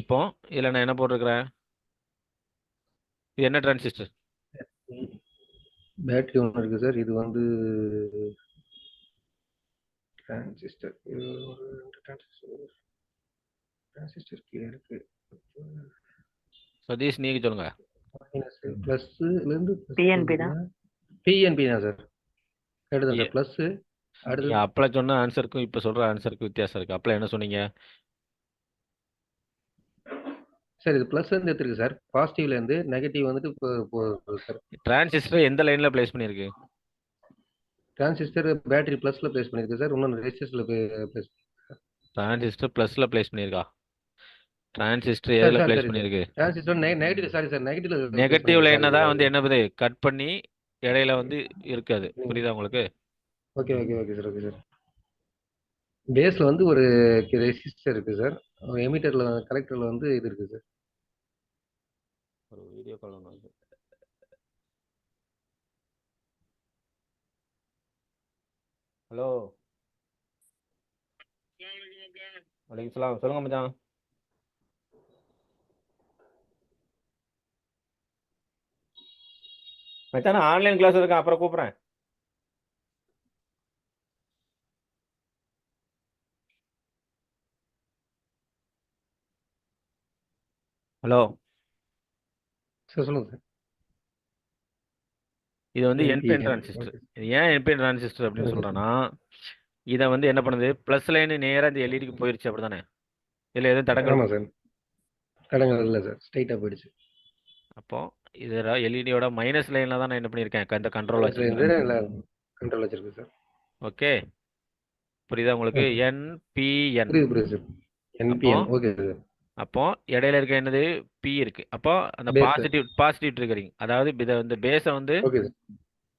இப்போ இதில் நான் என்ன போட்டிருக்கிறேன்? இது என்ன டிரான்சிஸ்டர்? பேட்டரி ஒன்று இருக்கு சார். இது வந்து டிரான்சிஸ்டர். இது ஒரு 2 டிரான்சிஸ்டர் கீழே இருக்கு. சதீஷ் நீங்க சொல்லுங்க. மைனஸ் பிளஸ்லேருந்து டிஎன்பி தான். பிஎன்பி தான் சார். அடுத்து அந்த ப்ளஸ் அடுத்து நீங்க அப்பல சொன்ன ஆன்சருக்கும் இப்போ சொல்ற ஆன்சருக்கும் வித்தியாசம் இருக்கு. அப்பல என்ன சொன்னீங்க? சார் இது ப்ளஸ் வந்து எடுத்துருக்கு சார். பாசிட்டிவ்லேருந்து நெகட்டிவ் வந்துட்டு சார். டிரான்சிஸ்டர் எந்த லைன்ல பிளேஸ் பண்ணிருக்கு? டிரான்சிஸ்டர் பேட்டரி ப்ளஸ்ல பிளேஸ் பண்ணிருக்கு சார். இன்னொன்று ரெசிஸ்டர்ல பிளேஸ். டிரான்சிஸ்டர் ப்ளஸ்ல பிளேஸ் பண்ணிருக்கா? டிரான்சிஸ்டர் எதுல பிளேஸ் பண்ணிருக்கு? டிரான்சிஸ்டர் நெகட்டிவ் சாரி சார் நெகட்டிவ்ல நெகட்டிவ் லைனை தான் வந்து என்னது கட் பண்ணி இடையில வந்து இருக்காது. புரியுதா உங்களுக்கு? Okay okay okay sir okay sir. பேஸ்ல வந்து ஒரு ரெசிஸ்டர் இருக்கு சார். எமிட்டர்ல கலெக்டர்ல வந்து இது இருக்கு சார். ஒரு வீடியோ கால் ஒன்று வந்து ஹலோ வலைக்கம் சலாம். சொல்லுங்க மச்சான். மச்சான் நான் ஆன்லைன் கிளாஸ் இருக்கேன், அப்புறம் கூப்பிட்றேன். ஹலோ சார் சொல்லுங்க சார். இது வந்து என்பிஎன் NPN. டிரான்சிஸ்டர். இது ஏன் என்பிஎன் டிரான்சிஸ்டர் அப்படின்னு சொல்றேன்னா, இதை வந்து என்ன பண்ணுது, பிளஸ் லைன் நேரா இந்த எல்இடிக்கு போயிருச்சு, அப்படிதானே? இதுல எதுவும் தடங்கள்? ஆமா சார். தடங்கள் இல்லை சார். ஸ்ட்ரைட்டா போயிடுச்சு. அப்போ இது எல்இடியோட மைனஸ் லைன்ல தான் நான் என்ன பண்ணியிருக்கேன், இந்த கண்ட்ரோல் வச்சிருக்கேன். கண்ட்ரோல் வச்சிருக்கு சார். ஓகே, புரியுதா உங்களுக்கு? Okay. என்பிஎன். புரியுது சார். NPN. Okay sir. அப்போ இடையில இருக்க என்னது, பி இருக்கு. அப்போ அந்த Base. பாசிட்டிவ் ட்ரிகரிங், அதாவது இதை வந்து ஓகே சார்.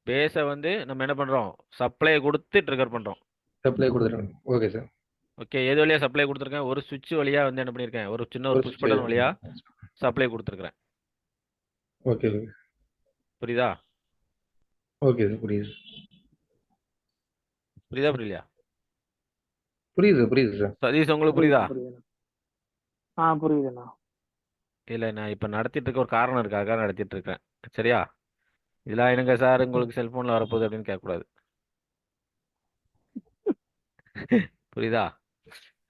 பேஸை வந்து நம்ம என்ன பண்றோம், சப்ளை கொடுத்து ட்ரிகர் பண்றோம். சப்ளை கொடுத்துருங்க. Okay sir. ஓகே, எது வழியா சப்ளை கொடுத்துருக்கேன்? ஒரு சுவிட்ச் வழியா வந்து என்ன பண்ணியிருக்கேன், ஒரு சின்ன ஒரு புஷ் பட்டன் வழியா சப்ளை கொடுத்துருக்கேன். ஓகே புரியுதா? Okay sir. புரியுது புரியலையா? புரியுது சார். சதீஷ் உங்களுக்கு புரியுதா? புரியுதுண்ணா. இல்லை, நான் இப்போ நடத்திட்டு இருக்க ஒரு காரணம் இருக்கு, அதுக்காக நடத்திட்டு இருக்கேன். சரியா? இதெல்லாம் என்னங்க சார் உங்களுக்கு செல்போன்ல வரப்போகுது அப்படின்னு கேட்கக்கூடாது. புரியுதா?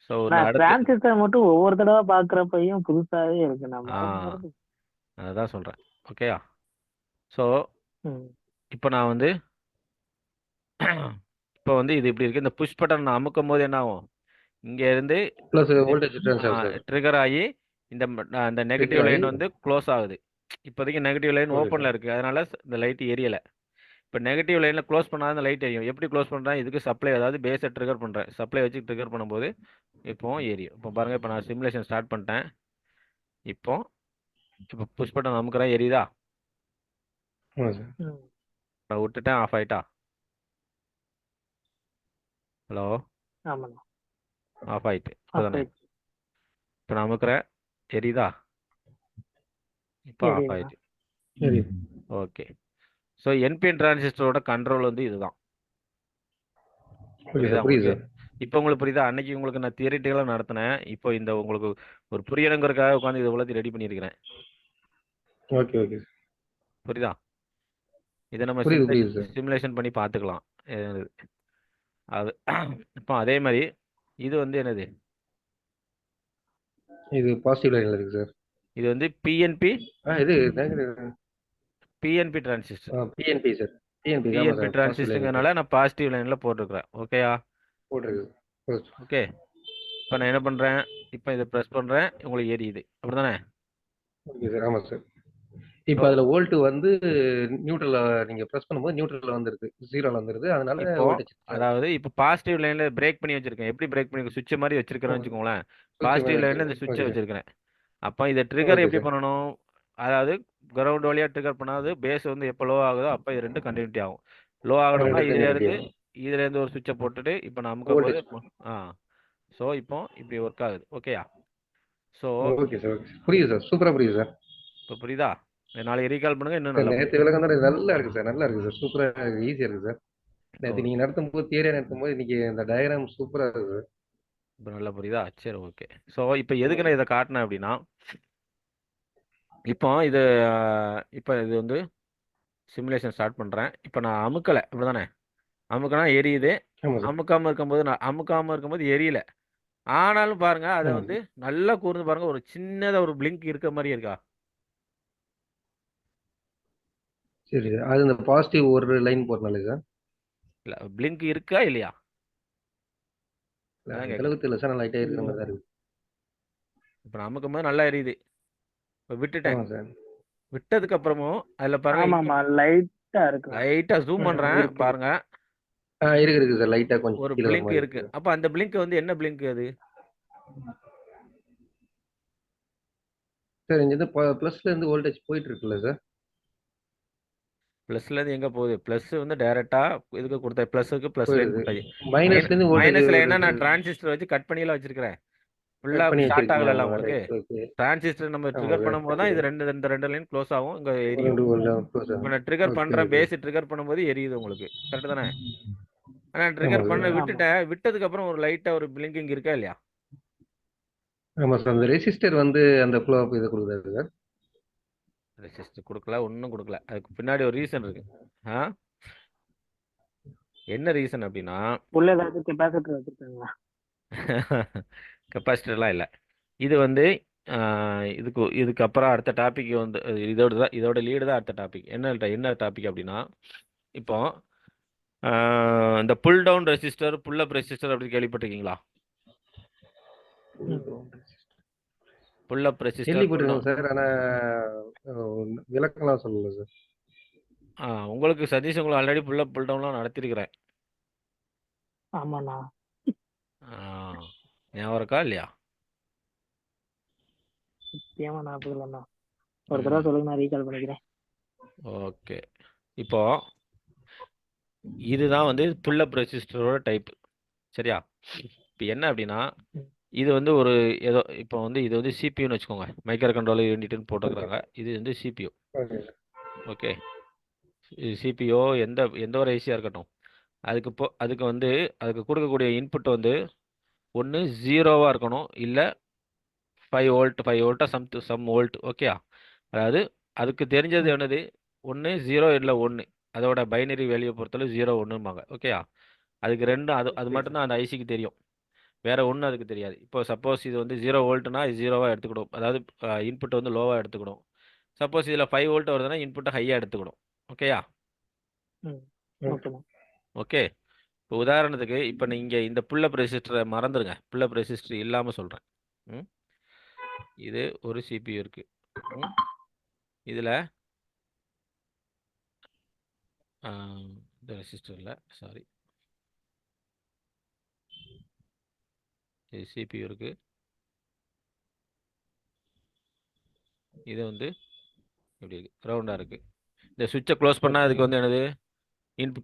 ஸோ டிரான்சிஸ்டர் மட்டும் ஒவ்வொரு தடவை பாக்குறப்பையும் புதுசாவே இருக்கு. அதுதான் சொல்றேன். ஓகேயா? ஸோ இப்போ நான் வந்து இப்போ வந்து இது இப்படி இருக்கு. இந்த புஷ் பட்டன் நான் அமுக்கும் போது என்ன ஆகும், இங்க இருந்து ப்ளஸ் வோல்டேஜ் ட்ரான்ஸ்ஃபர் ட்ரிகர் ஆகி இந்த நெகட்டிவ் லைன் வந்து க்ளோஸ் ஆகுது. இப்போதைக்கு நெகட்டிவ் லைன் ஓப்பன்ல இருக்கு, அதனால இந்த லைட் எரியல. இப்போ நெகட்டிவ் லைன்ல க்ளோஸ் பண்ணாத இந்த லைட் எரியும். எப்படி க்ளோஸ் பண்றேன், இதுக்கு சப்ளை, அதாவது பேஸை ட்ரிகர் பண்றேன். சப்ளை வச்சு ட்ரிகர் பண்ணும்போது இப்போ எரியும். இப்போ பாருங்க, இப்போ நான் சிமுலேஷன் ஸ்டார்ட் பண்ணிட்டேன். இப்போ புஷ் பட்டன் அமுக்குறேன், எரியுதா? நான் விட்டுட்டேன், ஆஃப் ஆயிட்டா? ஹலோ, ஆஃப் ஆயிட்டு. இப்போ நான் அமுக்குறேன், எரியுதா? இப்போ ஆஃப் ஆயிட்டு. ஓகே. ஸோ என்பிஎன் டிரான்சிஸ்டரோட கண்ட்ரோல் வந்து இதுதான். இப்போ உங்களுக்கு புரியுதா? அன்னைக்கு உங்களுக்கு நான் தியரிட்டிக்கலாக நடத்தினேன். இப்போ இந்த உங்களுக்கு ஒரு புரியணுங்கிறதுக்காக உட்காந்து இதை உலகத்தை ரெடி பண்ணியிருக்கிறேன். Okay okay. புரியுதா? இதை நம்ம சிமுலேஷன் பண்ணி பார்த்துக்கலாம். அது இப்போ அதே மாதிரி இது வந்து என்னது, இது பாசிட்டிவ் லைன்ல இருக்கு சார். இது வந்து PNP PNP transistor. PNP sir. PNP டிரான்சிஸ்டர்ங்கனால நான் பாசிட்டிவ் லைன்ல போட்டுருக்கிறேன். ஓகேயா? ஓகே. இப்போ நான் என்ன பண்றேன், இப்போ இதை ப்ரெஸ் பண்றேன், உங்களுக்கு எரியுது, அப்படிதானே? Okay sir. ஆமா சார். இப்போ அதுல வோல்ட் வந்து நியூட்ரல்ல நீங்க பிரஸ் பண்ணும்போது நியூட்ரல்ல வந்துருது, ஜீரோல வந்துருது. அதனால வோல்டேஜ், அதாவது இப்போ பாசிட்டிவ் லைன்ல பிரேக் பண்ணி வச்சிருக்கேன். எப்படி பிரேக் பண்ணி, சுவிட்ச் மாதிரி வச்சிருக்கிறேன்னு வச்சுக்கோங்களேன். பாசிட்டிவ் லைன்ல இந்த சுவிட்சை வச்சிருக்கிறேன். அப்போ இதை ட்ரிகர் எப்படி பண்ணணும், அதாவது கிரவுண்ட் வழியா ட்ரிகர் பண்ணாது, பேஸ் வந்து எப்போ லோ ஆகுதோ அப்போ இது ரெண்டும் கண்டினியூட்டி ஆகும். லோ ஆகணும்னா இதுல இருந்து ஒரு சுவிட்சை போட்டுட்டு இப்போ நான் அமுக்கும் போது ஸோ இப்போ இப்படி ஒர்க் ஆகுது. ஓகேயா? So okay sir. புரியுது சார். சூப்பரா புரியுது சார். இப்போ புரியுதா? நாளைக்கு ரீகால் பண்ணுங்க. இன்னும் நேற்று விளக்கம் தான் நல்லா இருக்கு சார். நல்லா இருக்கு சார். சூப்பரா ஈஸியா இருக்கு சார். நேற்று நீங்க நடத்தும் போது, தியரியா நடத்தும் போது, இன்னைக்கு இந்த டயக்ராம் சூப்பரா இருக்கு சார். இப்போ நல்லா புரியுதா? சரி, ஓகே. ஸோ இப்போ எதுக்கு நான் இதை காட்டினேன் அப்படின்னா, இப்போ இது வந்து சிமுலேஷன் ஸ்டார்ட் பண்ணுறேன். இப்போ நான் அமுக்கலை, இப்படிதானே? அமுக்கினா எரியுது. ஆமா சார். அமுக்காமல் இருக்கும்போது எரியல. ஆனாலும் பாருங்க, அதை ஆமா வந்து சார். நல்லா கூர்ந்து பாருங்க, ஒரு சின்னதாக ஒரு பிளிங்க் இருக்க மாதிரி இருக்கா? சரி சார். அது இந்த பாசிட்டிவ் ஒரு லைன் போறனால சார். இல்லை, பிளிங்க் இருக்கா இல்லையா? இல்ல அதான் அந்த கேட்குறேன். அளவுக்கு இல்லை சார். நான் லைட்டாக இருக்கிற இல்ல. மாதிரி தான் இருக்கு. இப்போ நான் அமுக்கும்போது நல்லா எரியுது. இப்போ விட்டுட்டேன். ஆமா சார். விட்டதுக்கு அப்புறமும் அதில் பாருங்க, இப்போ ஆமாமா லைட்டா இருக்கு. லைட்டாக ஜூம் பண்ணுறேன் இருக்கு. பாருங்க, இருக்கு சார். லைட்டாக கொஞ்சம் ஒரு கீழே வர பிளிங்க் மாதிரி இருக்கு. இருக்கு சார். அப்போ அந்த பிளிங்க் வந்து என்ன பிளிங்க் அது? சார் இங்க ப்ளஸ்ல இருந்து வோல்டேஜ் போயிட்டு இருக்குல்ல சார். ப்ளஸ்லேருந்து எங்கே போகுது? ப்ளஸ் வந்து டைரெக்டாக இதுக்கு கொடுத்த ப்ளஸுக்கு ப்ளஸ் லைன் போயிடுது. கொடுத்தாச்சு. மைனஸ்ல இருந்து வோல்டேஜ் மைனஸில் என்ன, வருது. நான் டிரான்சிஸ்டர் வச்சு கட் பண்ணியெல்லாம் வச்சிருக்கிறேன். கட் பண்ணி ஃபுல்லாக ஷார்ட் வச்சிருக்கீங்க. ஆகலைல்ல ஆமா உங்களுக்கு? ரைட். ஓகே. டிரான்சிஸ்டர் நம்ம ஆமா ட்ரிகர் சார். பண்ணும்போது தான் இது ரெண்டு லைன் க்ளோஸ் ஆகும், இங்கே ஒரு எரியும். 2 வோல்ட் க்ளோஸ் இப்போ ஆகும். நான் ட்ரிகர் ஓகே பண்ணுறேன், ஓகே. பேஸ் ட்ரிகர் பண்ணும்போது எரியுது உங்களுக்கு, கரெக்டு தானே? ஆனால் ஆமா ட்ரிகர் பண்ண சார். ஆமா. விட்டுட்டேன். விட்டதுக்கப்புறம் ஒரு லைட்டாக ஒரு பிளிங்கிங் இருக்கா இல்லையா? ஆமா சார். அந்த ரெசிஸ்டர் வந்து அந்த ஃப்ளோ அப் இதை கொடுக்குறாரு சார். ரெசிஸ்டர் கொடுக்கல, ஒன்றும் கொடுக்கல. அதுக்கு பின்னாடி ஒரு ரீசன் இருக்கு. ஆ என்ன ரீசன் அப்படின்னா, உள்ள ஏதாச்சும் கெப்பாசிட்டர் வச்சிருக்காங்களா? கெப்பாசிட்டர்லாம் இல்லை. இது வந்து இதுக்கு அப்புறம் அடுத்த டாபிக் வந்து இதோட லீடு தான் அடுத்த டாபிக். என்ன டாபிக் அப்படின்னா, இப்போ இந்த புல் டவுன் ரெசிஸ்டர், புல் அப் ரெசிஸ்டர் அப்படி கேள்விப்பட்டிருக்கீங்களா? ம். புல் அப் ரெசிஸ்டர், புல் கேள்விப்பட்டிருக்கேன் டவுன். சார். ஆனா விளக்கம்லாம் சொல்லல சார். உங்களுக்கு சதீஷ் உங்களுக்கு ஆல்ரெடி புல் அப் புல் டவுன்லாம் நடத்திருக்கிறேன். ஆமாண்ணா. ஞாபகம் இருக்கா இல்லையா? நிச்சயமா ஞாபகம் இல்லைண்ணா. ஒரு தடவை சொல்லுங்க, நான் ரீகால் பண்ணிக்கிறேன். ஓகே. இப்போ இதுதான் வந்து புல் அப் ரெசிஸ்டரோட டைப். சரியா? இப்போ என்ன அப்படின்னா, இது வந்து ஒரு ஏதோ இப்போ வந்து இது வந்து சிபியூன்னு வச்சுக்கோங்க, மைக்ரோ கண்ட்ரோலர் யூனிட்னு போட்டுக்கிறாங்க. இது வந்து சிபியூ. ஓகே. ஓகே. சிபியூ எந்த எந்த ஒரு ஐசியாக இருக்கட்டும், அதுக்கு வந்து அதுக்கு கொடுக்கக்கூடிய இன்புட் வந்து ஒன்று 0வாக இருக்கணும், இல்லை 5 வோல்ட்டா சம் வோல்ட். ஓகே. அதாவது அதுக்கு தெரிஞ்சது என்னது, ஒன்று 0 இல்லை 1. அதோட பைனரி வேல்யூ பொறுத்தளவு 0 1பாங்க. ஓகே. அதுக்கு ரெண்டும் அது மட்டும்தான் அந்த ஐசிக்கு தெரியும், வேற ஒன்றும் அதுக்கு தெரியாது. இப்போ சப்போஸ் இது வந்து 0 வோல்ட்னா இது 0வாக எடுத்துக்கிடும், அதாவது இன்புட் வந்து லோவாக எடுத்துக்கிடும். சப்போஸ் இதில் 5 வோல்ட் வருதுன்னா இன்புட்டை ஹையாக எடுத்துக்கிடும். ஓகேயா? ஓகே. இப்போ உதாரணத்துக்கு இப்போ நீங்கள் இந்த புல் அப் ரெசிஸ்டரை மறந்துடுங்க, புல் அப் ரெசிஸ்டர் இல்லாமல் சொல்கிறேன். இது ஒரு சிபியூ இருக்கு. இதில் இந்த ரெசிஸ்டர் இல்லை, சாரி, இது சிபியூ இருக்கு. இது வந்து இப்படி இருக்கு, ரவுண்டாக இருக்கு. இந்த சுவிட்சை க்ளோஸ் பண்ணால் அதுக்கு வந்து என்னது,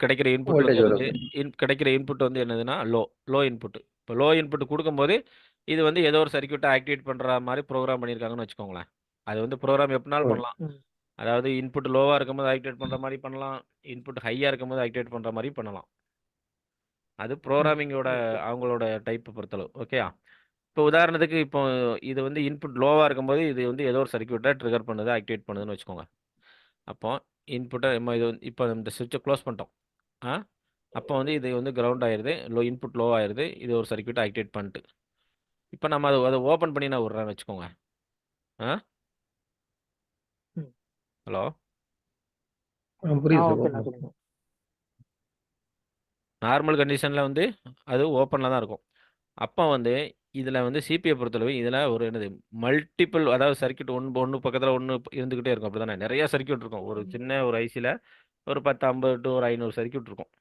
கிடைக்கிற இன்புட் வந்து வோல்டேஜ் என்னது, வரும். கிடைக்கிற இன்புட் வந்து என்னதுன்னா லோ இன்புட். இப்போ லோ இன்புட் கொடுக்கும்போது இது வந்து ஏதோ ஒரு சர்க்யூட்டை ஆக்டிவேட் பண்ணுற மாதிரி ப்ரோக்ராம் பண்ணியிருக்காங்கன்னு வச்சுக்கோங்களேன். அது வந்து ப்ரோக்ராம் எப்படினாலும் பண்ணலாம். அதாவது இன்புட் லோவாக இருக்கும்போது ஆக்டிவேட் பண்ணுற மாதிரி பண்ணலாம், இன்புட் ஹையாக இருக்கும்போது ஆக்டிவேட் பண்ணுற மாதிரி பண்ணலாம். அது ப்ரோக்ராமிங்கோட அவங்களோட டைப்பை பொறுத்தளவு. ஓகேயா? இப்போ உதாரணத்துக்கு இப்போ இது வந்து இன்புட் லோவாக இருக்கும்போது இது வந்து ஏதோ ஒரு சர்க்யூட்டை ட்ரிகர் பண்ணுது, ஆக்டிவேட் பண்ணுதுன்னு வச்சுக்கோங்க. அப்போ இன்புட்டை இது வந்து இப்போ இந்த சுவிட்சை க்ளோஸ் பண்ணிட்டோம். அப்போ வந்து இது வந்து கிரவுண்ட் ஆயிடுது, இன்புட் லோ ஆயிடுது, இது ஒரு சர்க்யூட்டை ஆக்டிவேட் பண்ணிட்டு இப்போ நம்ம அதை ஓப்பன் பண்ணி நான் விட்றேன்னு வச்சுக்கோங்க. ஹலோ, புரியுது சார். நார்மல் கண்டிஷனில் வந்து அது ஓப்பனில் தான் இருக்கும். அப்போ வந்து இதில் வந்து சிபிஐ பொறுத்தளவு இதில் ஒரு என்னது மல்டிபிள், அதாவது சர்க்யூட் ஒன்று பக்கத்தில் ஒன்று இருந்துக்கிட்டே இருக்கும். அப்படி தானே? நிறையா சர்க்யூட் இருக்கும். ஒரு சின்ன ஒரு ஐசியில் ஒரு 10 50 to ஒரு 500 சர்க்யூட் இருக்கும்.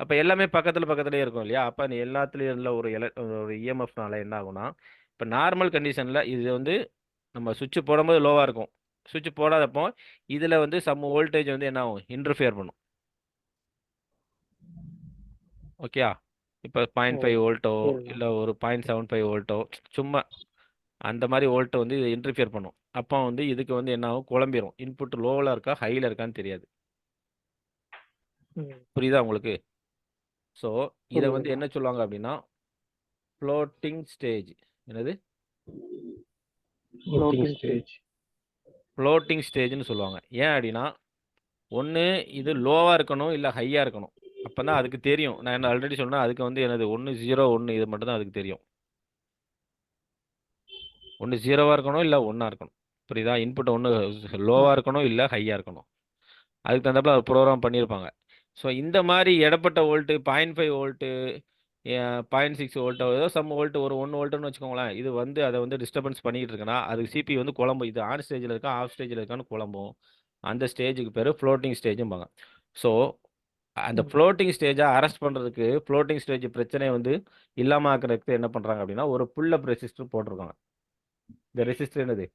அப்போ எல்லாமே பக்கத்துலேயே இருக்கும் இல்லையா? அப்போ அந்த எல்லாத்துலேயும் உள்ள ஒரு இஎம்எஃப்னால என்ன ஆகும்னா, இப்போ நார்மல் கண்டிஷனில் இது வந்து நம்ம சுவிட்ச் போடும்போது லோவாக இருக்கும், சுவிட்ச் போடாதப்போ இதில் வந்து சம் வோல்டேஜ் வந்து என்ன ஆகும், இன்டர்ஃபியர் பண்ணும். ஓகேயா? இப்போ 0.5 வோல்ட்டோ இல்லை ஒரு 0.75 வோல்ட்டோ, சும்மா அந்த மாதிரி வோல்ட்டை வந்து இது இன்டர்ஃபியர் பண்ணும். அப்போ வந்து இதுக்கு வந்து என்ன ஆகும், குழம்பிடும். இன்புட் லோவில் இருக்கா ஹையில் இருக்கான்னு தெரியாது. புரியுதா உங்களுக்கு? ஸோ இதை வந்து என்ன சொல்லுவாங்க அப்படின்னா, ஃப்ளோட்டிங் ஸ்டேஜ். என்னது? Floating stage. ஃப்ளோட்டிங் ஸ்டேஜ்னு சொல்லுவாங்க. ஏன் அப்படின்னா ஒன்று இது லோவாக இருக்கணும் இல்லை ஹையாக இருக்கணும். அப்போ தான் அதுக்கு தெரியும். நான் என்ன ஆல்ரெடி சொன்னேன், அதுக்கு வந்து எனது 1 0 1 இது மட்டும் தான் அதுக்கு தெரியும். ஒன்று 0வாக இருக்கணும் இல்லை 1ஆ இருக்கணும். புரியுதா? இன்புட் ஒன்று லோவாக இருக்கணும் இல்லை ஹையாக இருக்கணும். அதுக்கு தகுந்தாப்புல ஒரு ப்ரோக்ராம் பண்ணியிருப்பாங்க. ஸோ இந்த மாதிரி இடப்பட்ட வோல்ட்டு 0.5 வோல்ட்டு 0.6 வோல்ட்டோ ஏதோ சம் வோல்ட் ஒரு 1 வோல்ட்டுன்னு வச்சுக்கோங்களேன். இது வந்து அதை வந்து டிஸ்டர்பன்ஸ் பண்ணிக்கிட்டு இருக்குன்னா அதுக்கு சிபி வந்து குழம்பும். இது ஆன் ஸ்டேஜில் இருக்கா ஆஃப் ஸ்டேஜில் இருக்கான்னு குழம்பும். அந்த ஸ்டேஜுக்கு பேர் ஃப்ளோட்டிங் ஸ்டேஜும்பாங்க. ஸோ அந்த ஃப்ளோட்டிங் ஸ்டேஜை அரெஸ்ட் பண்ணுறதுக்கு ஃப்ளோட்டிங் ஸ்டேஜ் பிரச்சனை வந்து இல்லாமல் ஆக்கிறதுக்கு என்ன பண்ணுறாங்க அப்படின்னா ஒரு புல் அப் ரெசிஸ்டர் போட்டிருக்காங்க. இந்த ரெசிஸ்டர் என்னது?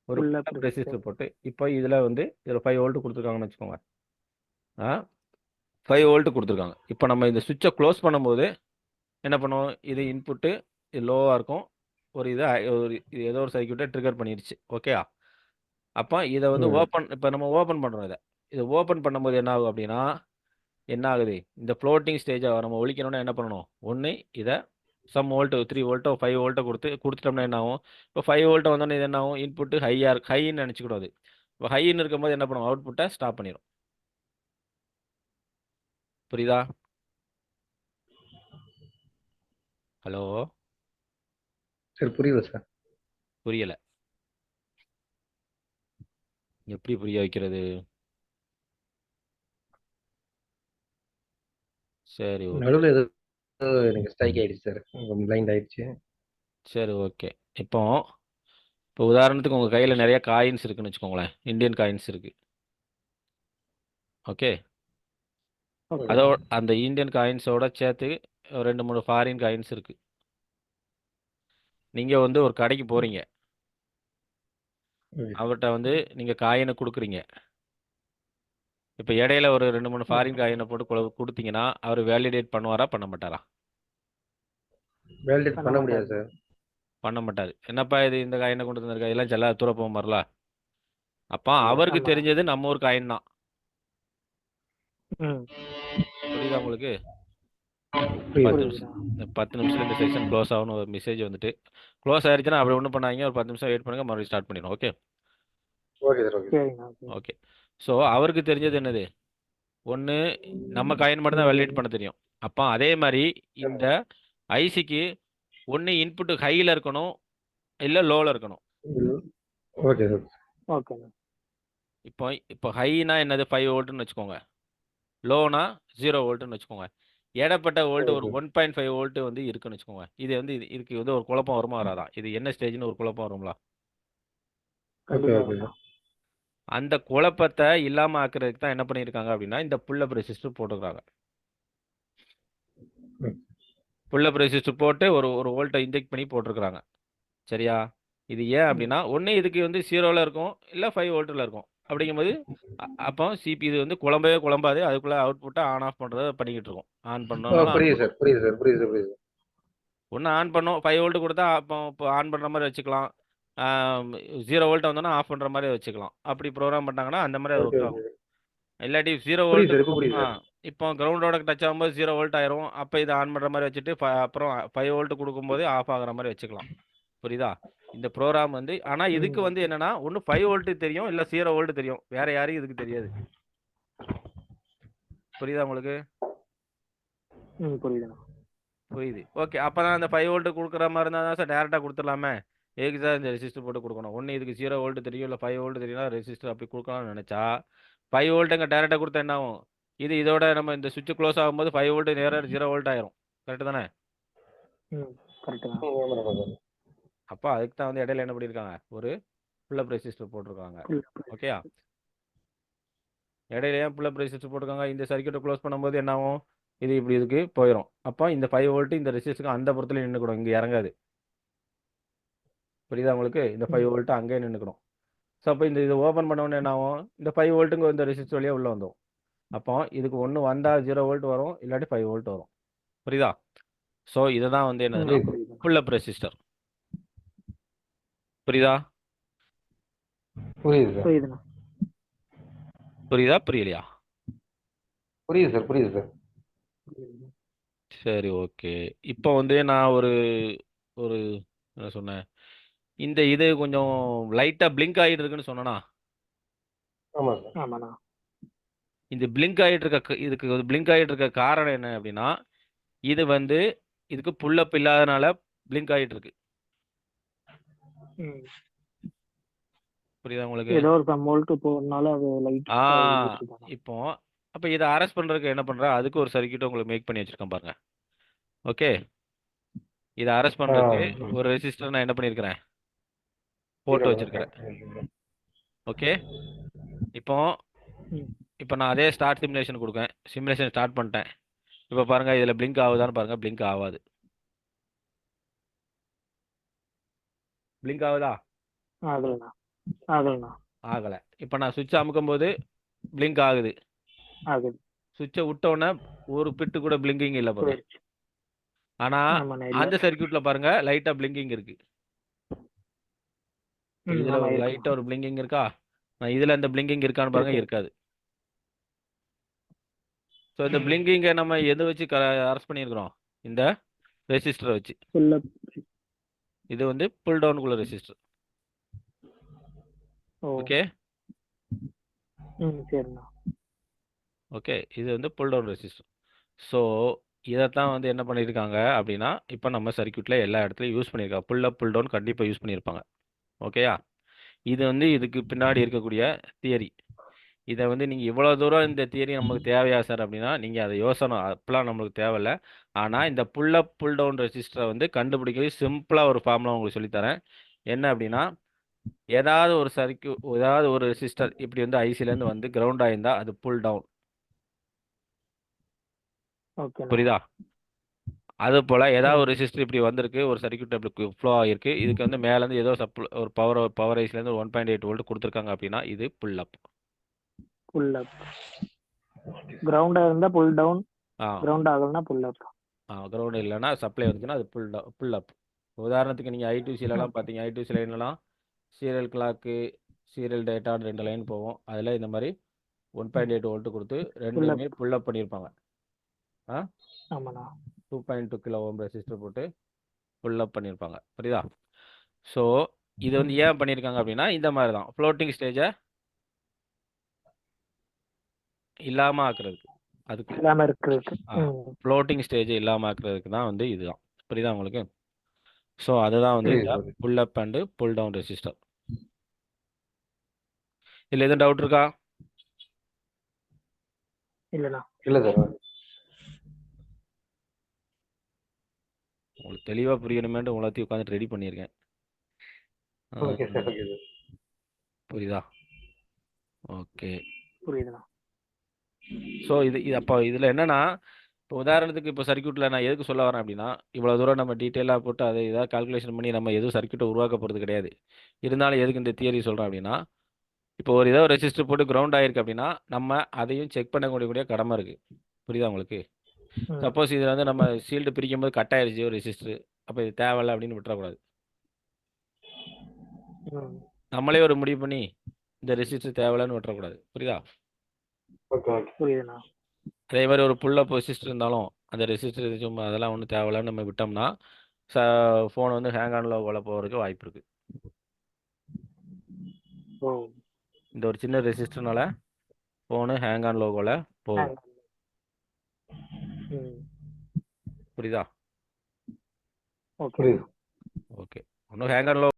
ஒரு புல் அப் ரெசிஸ்டர் போட்டு இப்போ இதில் 5 வோல்ட் கொடுத்துருக்காங்கன்னு வச்சுக்கோங்க. 5 வோல்ட் கொடுத்துருக்காங்க. இப்போ நம்ம இந்த சுவிட்சை க்ளோஸ் பண்ணும்போது என்ன பண்ணுவோம்? இது இன்புட்டு, இது லோவாக இருக்கும். இது ஏதோ ஒரு சர்க்யூட்டை ட்ரிகர் பண்ணிடுச்சு. ஓகே. அப்போ இதை வந்து இப்போ நம்ம ஓப்பன் பண்ணுறோம். இதை ஓப்பன் பண்ணும்போது என்ன ஆகும் அப்படின்னா என்ன ஆகுது? இந்த ஃப்ளோட்டிங் ஸ்டேஜை நம்ம ஒழிக்கணும்னா என்ன பண்ணணும்? ஒன்று இதை சம் வோல்ட்டு 3 வோல்ட்டோ 5 வோல்ட்டோ கொடுத்துட்டோம்னா என்ன ஆகும்? இப்போ 5 வோல்ட்டை வந்தோடனே இது என்ன ஆகும்? இன்புட்டு ஹைன்னு நினச்சிக்கூடாது. இப்போ ஹைன்னு இருக்கும்போது என்ன பண்ணும்? அவுட்புட்டை ஸ்டாப் பண்ணிடும். புரியுதா? ஹலோ, சரி, புரியுது சார். புரியலை. எப்படி புரிய வைக்கிறது? சரி, நடுவில் ஏதோ எனக்கு ஸ்ட்ரைக் ஆயிடுச்சு சார், பிளைண்ட் ஆயிடுச்சு. சரி, ஓகே. இப்போ உதாரணத்துக்கு உங்கள் கையில் நிறைய காயின்ஸ் இருக்குன்னு வச்சுக்கோங்களேன். இந்தியன் காயின்ஸ் இருக்கு. ஓகே. அதோட அந்த இந்தியன் காயின்ஸோட சேர்த்து 2 3 ஃபாரின் காயின்ஸ் இருக்கு. நீங்கள் வந்து ஒரு கடைக்கு போகிறீங்க. அவர்கிட்ட நீங்கள் காயினை கொடுக்குறீங்க. இப்போ இடையில ஒரு 2 3 ஃபாரின் காயினை போட்டு கொடுத்தீங்கன்னா அவர் வேலிடேட் பண்ணுவாரா பண்ண மாட்டாரா? வேலிடேட் பண்ண முடியாது சார். பண்ண மாட்டார். என்னப்பா இது இந்த காயினை கொண்டு வந்திருக்கா, இதெல்லாம் செல்லா தூர போக மாதிரில. அப்போ அவருக்கு தெரிஞ்சது நம்ம ஒரு காயின் தான். புரியுதா உங்களுக்கு? 10 நிமிஷத்துல இந்த செக்ஷன் க்ளோஸ் ஆகணும் ஒரு மெசேஜ் வந்துட்டு. க்ளோஸ் ஆயிடுச்சுன்னா அப்படி ஒன்றும் பண்ணாங்க. ஒரு 10 நிமிஷம் வெயிட் பண்ணுங்க, மறுபடியும் ஸ்டார்ட் பண்ணிடும். Okay. Okay sir. Okay. Okay. So அவருக்கு தெரிஞ்சது என்னது? ஒன்று நம்ம காயின் மட்டும் தான் வேலிடேட் பண்ண தெரியும். அப்போ அதே மாதிரி இந்த ஐசிக்கு ஒன்று இன்புட் ஹையில் இருக்கணும் இல்லை லோவில் இருக்கணும். Okay sir. ஓகே. இப்போ ஹைனா என்னது? 5 வோல்ட்னு வச்சுக்கோங்க. லோனா 0 வோல்ட்னு வச்சுக்கோங்க. ஏடப்பட்ட வோல்ட் ஒரு 1.5 வோல்ட் இருக்குன்னு வச்சுக்கோங்க. இதுக்கு ஒரு குழப்பம் வருமா வராதான்? இது என்ன ஸ்டேஜ்னு ஒரு குழப்பம் வருங்களா? அந்த குழப்பத்தை இல்லாம ஆக்குறதுக்கு தான் என்ன பண்ணியிருக்காங்க அப்படின்னா இந்த புல் அப் ரெசிஸ்டர் போட்டுக்கிறாங்க. புல் அப் ரெசிஸ்டர் போட்டு ஒரு வோல்ட்டை இன்ஜெக்ட் பண்ணி போட்டிருக்கிறாங்க. சரியா? இது ஏன் அப்படின்னா ஒன்று இதுக்கு 0ல் இருக்கும் இல்லை 5 வோல்ட்டில் இருக்கும். அப்படிங்கும்போது அப்போ சிபி இது குழம்பவே அதுக்குள்ளே அவுட்புட்டை ஆன் ஆஃப் பண்ணுறத பண்ணிக்கிட்டு இருக்கும். ஆன் பண்ணோம்னாலும் புரியுது. ஒன்று ஆன் பண்ணோம் 5 வோல்ட் கொடுத்தா இப்போ ஆன் பண்ணுற மாதிரி வச்சுக்கலாம். 0 வோல்ட் வந்தோன்னா ஆஃப் பண்ணுற மாதிரி வச்சுக்கலாம். அப்படி ப்ரோக்ராம் பண்ணாங்கன்னா அந்த மாதிரி அது ஒர்க் ஆகும். இல்லாட்டி 0 வோல்ட் இப்போ கிரவுண்டோட டச் ஆகும்போது 0 வோல்ட் ஆயிரும். அப்போ இதை ஆன் பண்ணுற மாதிரி வச்சுட்டு அப்புறம் 5 வோல்ட் கொடுக்கும்போது ஆஃப் ஆகிற மாதிரி வச்சுக்கலாம். புரியுதா? இந்த ப்ரோக்ராம் ஆனால் இதுக்கு என்னன்னா ஒன்று 5 வோல்ட் தெரியும் இல்லை 0 வோல்ட் தெரியும். வேற யாரையும் இதுக்கு தெரியாது. புரியுதா உங்களுக்கு? புரியுது. ஓகே. அப்போ தான் அந்த 5 வோல்ட் கொடுக்குற மாதிரி இருந்தால் தான் சார் டேரெக்டாக கொடுத்துடலாமே. எதுக்கு சார் இந்த ரெசிஸ்டர் போட்டு கொடுக்கணும்? ஒன்று இதுக்கு 0 வோல்ட் தெரியும் இல்லை 5 வோல்ட் தெரியும்னா ரெசிஸ்டர் அப்படி கொடுக்கலாம்னு நினச்சா 5 வோல்ட் எங்கே டேரெக்டாக கொடுத்தா என்ன ஆகும்? இதோட நம்ம இந்த சுவிட்ச் க்ளோஸ் ஆகும்போது 5 வோல்ட் நேராக 0 வோல்ட் ஆயிரும். கரெக்டு தானே? அப்போ அதுக்கு தான் இடையில என்ன பண்ணியிருக்காங்க? ஒரு புல் அப் ரெசிஸ்டர் போட்டிருக்காங்க. ஓகேயா? இடையில ஏன் புல் அப் ரெசிஸ்டர் போட்டிருக்காங்க? இந்த சர்க்யூட்டை க்ளோஸ் பண்ணும்போது என்ன ஆகும்? இது இப்படி இதுக்கு போயிடும். அப்போ இந்த 5 வோல்ட் இந்த ரெசிஸ்டருக்கு அந்த புறத்துல நின்றுக்கணும், இங்கே இறங்காது. புரியுதா உங்களுக்கு? இந்த 5 வோல்ட் அங்கேயே நின்றுக்கணும். ஸோ அப்போ இதை ஓப்பன் பண்ணோன்னு என்ன ஆகும்? இந்த 5 வோல்ட்டுங்க இந்த ரெசிஸ்டர் வழியாக உள்ளே வந்துடும். அப்போ இதுக்கு ஒன்று வந்தால் 0 வோல்ட் வரும், இல்லாட்டி 5 வோல்ட் வரும். புரியுதா? ஸோ இதை தான் என்னதுன்னா புல் அப் ரெசிஸ்டர். புரியுதா? புரியுதா? புரியலையா? புரியுது சார். சரி, ஓகே. இப்போ வந்து நான் ஒரு ஒரு என்ன சொன்னேன்? இந்த இது கொஞ்சம் லைட்டா பிளிங்க் ஆகிட்டு இருக்குன்னு சொன்னேனா? ஆமா சார். ஆமாண்ணா. இந்த பிளிங்க் ஆகிட்டு இருக்க இதுக்கு பிளிங்க் ஆகிட்டு இருக்க காரணம் என்ன அப்படின்னா, இது வந்து இதுக்கு புல் அப் இல்லாதனால பிளிங்க் ஆகிட்டு இருக்கு. ம். புரியுதா உங்களுக்கு? ஏதோ ஒரு சம் வோல்ட் போறதுனால அது லைட் ஆ ஆயிடுச்சு. இப்போ அப்போ இதை அரெஸ்ட் பண்றதுக்கு என்ன பண்றேன்? அதுக்கு ஒரு சர்க்யூட் உங்களுக்கு மேக் பண்ணி வச்சிருக்கேன் பாருங்க. ஓகே, இதை அரெஸ்ட் பண்றதுக்கு ஒரு ரெசிஸ்டர் நான் என்ன பண்ணியிருக்கிறேன்? போட்டு வச்சிருக்கிறேன். ஓகே, இப்போ ம். இப்போ நான் அதே ஸ்டார்ட் சிமுலேஷன் கொடுக்கேன். சிமுலேஷன் ஸ்டார்ட் பண்ணிட்டேன். இப்போ பாருங்க, இதில் பிளிங்க் ஆகுதான்னு பாருங்க. பிளிங்க் ஆகாது. பிளிங்க் ஆகுதா? ஆகலண்ணா. ஆகலண்ணா. ஆகலை. இப்போ நான் சுவிட்ச் அமுக்கும் போது பிளிங்க் ஆகுது. ஆகுது. சுவிட்சை விட்ட உடனே ஒரு பிட்டு கூட பிளிங்கிங் இல்லை பாருங்க. போயிடுச்சு. ஆனா ஆமாண்ணா, இல்ல. அந்த சர்க்யூட்ல பாருங்க லைட்டா பிளிங்கிங் இருக்கு. இப்போ இதுல ஆமா, ஒரு இருக்குண்ணா. லைட்டா ஒரு பிளிங்கிங் இருக்கா? நான் இதுல இந்த பிளிங்கிங் இருக்கான்னு பாருங்க. இருக்கு. இருக்காது. ஸோ இந்த பிளிங்கிங்கை நம்ம எதை வச்சு அரெஸ்ட் பண்ணியிருக்கிறோம்? இந்த ரெசிஸ்டரை வச்சு. Full up. இது வந்து புல் டவுனுக்குள்ள ரெசிஸ்டர். ஓ. ஓகே, சரிண்ணா. ஓகே, இது வந்து புல் டவுன் ரெசிஸ்டர். ஸோ இதைத்தான் வந்து என்ன பண்ணியிருக்காங்க அப்படின்னா, இப்போ நம்ம சர்க்யூட்டில் எல்லா இடத்துலையும் யூஸ் பண்ணியிருக்காங்க. புல் அப் புல் டவுன் கண்டிப்பாக யூஸ் பண்ணியிருப்பாங்க. ஓகேயா? இது வந்து இதுக்கு பின்னாடி இருக்கக்கூடிய தியரி. இதை வந்து நீங்கள் இவ்வளோ தூரம் இந்த தியரி நமக்கு தேவையா சார் அப்படின்னா, நீங்கள் அதை யோசனை அப்பெல்லாம் நம்மளுக்கு தேவையில்ல. ஆனால் இந்த புல் அப் புல் டவுன் ரெசிஸ்டரை வந்து கண்டுபிடிக்கிறது சிம்பிளாக ஒரு ஃபார்முலா உங்களுக்கு சொல்லித்தரேன். என்ன அப்படின்னா, ஏதாவது ஒரு ரெசிஸ்டர் இப்படி வந்து ஐசிலேருந்து வந்து கிரவுண்ட் ஆயிருந்தா அது புல் டவுன். ஓகேண்ணா. புரியுதா? அது போல் ஏதாவது ஒரு ரெசிஸ்டர் இப்படி வந்திருக்கு, ஒரு சர்க்யூட் இப்படி ஃப்ளோ ஆகிருக்கு, இதுக்கு வந்து மேலேருந்து ஏதோ ஒரு பவர் ஐஸ்லேருந்து 1.8 வோல்ட் கொடுத்துருக்காங்க அப்படின்னா இது புல் அப். புல் அப். கிரவுண்டா இருந்தா புல் டவுன். ஆ கிரவுண்ட் ஆகலன்னா புல் அப். கிரவுண்ட் இல்லைன்னா சப்ளை வந்துச்சுன்னா அது புல் அப். உதாரணத்துக்கு நீங்கள் ஐடிசிலலாம் பார்த்தீங்க, ஐடிசி லைன்லாம் சீரியல் கிளாக்கு, சீரியல் டேட்டான்னு 2 லைன் போகும். அதில் இந்த மாதிரி 1.8 வோல்ட் கொடுத்து ரெண்டுமே புல் அப் பண்ணியிருப்பாங்க. ஆமாண்ணா. 2.2 கிலோ ஓம் ரெசிஸ்டர் போட்டு புல் அப் பண்ணியிருப்பாங்க. புரியுதா? ஸோ இது வந்து ஏன் பண்ணியிருக்காங்க அப்படின்னா, இந்த மாதிரி தான் ஃப்ளோட்டிங் ஸ்டேஜை இல்லாமல் ஆக்குறதுக்கு. அதுக்கு இல்லாம இருக்கிறதுக்கு. ஃப்ளோட்டிங் ஸ்டேஜ் இல்லாமல் ஆக்குறதுக்கு தான் வந்து இதுதான். புரியுதா உங்களுக்கு? ஸோ அதுதான் வந்து இந்த புல் up and pull down resistor. இதில் எதுவும் டவுட் இருக்கா? இல்லண்ணா. இல்ல சார். உங்களுக்கு தெளிவாக புரியணுமேட்டு உங்களாத்தையும் உட்காந்துட்டு ரெடி பண்ணியிருக்கேன். Okay sir. Okay sir. புரியுதா? ஓகே. புரியுதுண்ணா. ஸோ இது அப்போ இதில் என்னன்னா, இப்போ உதாரணத்துக்கு இப்போ சர்க்யூட்டில் நான் எதுக்கு சொல்ல வரேன் அப்படின்னா, இவ்வளோ தூரம் நம்ம டீட்டெயிலாக போட்டு அதை ஏதாவது கால்குலேஷன் பண்ணி நம்ம எதுவும் சர்க்யூட்டை உருவாக்க போகிறது கிடையாது. இருந்தாலும் எதுக்கு இந்த தியரி சொல்கிறேன் அப்படின்னா, இப்போ ஒரு ஏதோ ரெசிஸ்டர் போட்டு கிரவுண்ட் ஆயிருக்கு அப்படின்னா, நம்ம அதையும் செக் பண்ணக்கூடிய கடமை இருக்குது. புரியுதா உங்களுக்கு? சப்போஸ் இதில் வந்து நம்ம சீல்டு பிரிக்கும் போது கட் ஆயிருச்சு ஒரு ரெசிஸ்டர், அப்போ இது தேவையில்லை அப்படின்னு விட்டுறக்கூடாது. நம்மளே ஒரு முடிவு பண்ணி இந்த ரெசிஸ்டர் தேவையில்லைன்னு விட்டுறக்கூடாது. புரியுதா? புரியுதுண்ணா. அதே மாதிரி ஒரு புல் அப் ரெசிஸ்டர் இருந்தாலும் அந்த ரெசிஸ்டர் சும்மா அதெல்லாம் ஒன்றும் தேவையில்லைன்னு நம்ம விட்டோம்னா ஃபோன் வந்து ஹேங் ஆன் லோவில் போகிறதுக்கு வாய்ப்பு இருக்குது. இந்த ஒரு சின்ன ரெசிஸ்டர்னால ஃபோனு ஹேங் ஆன் லோகோவில் போகும். புரியுதா? ஓகே. ஓகே. ஒன்றும் ஹேங் ஆன் லோ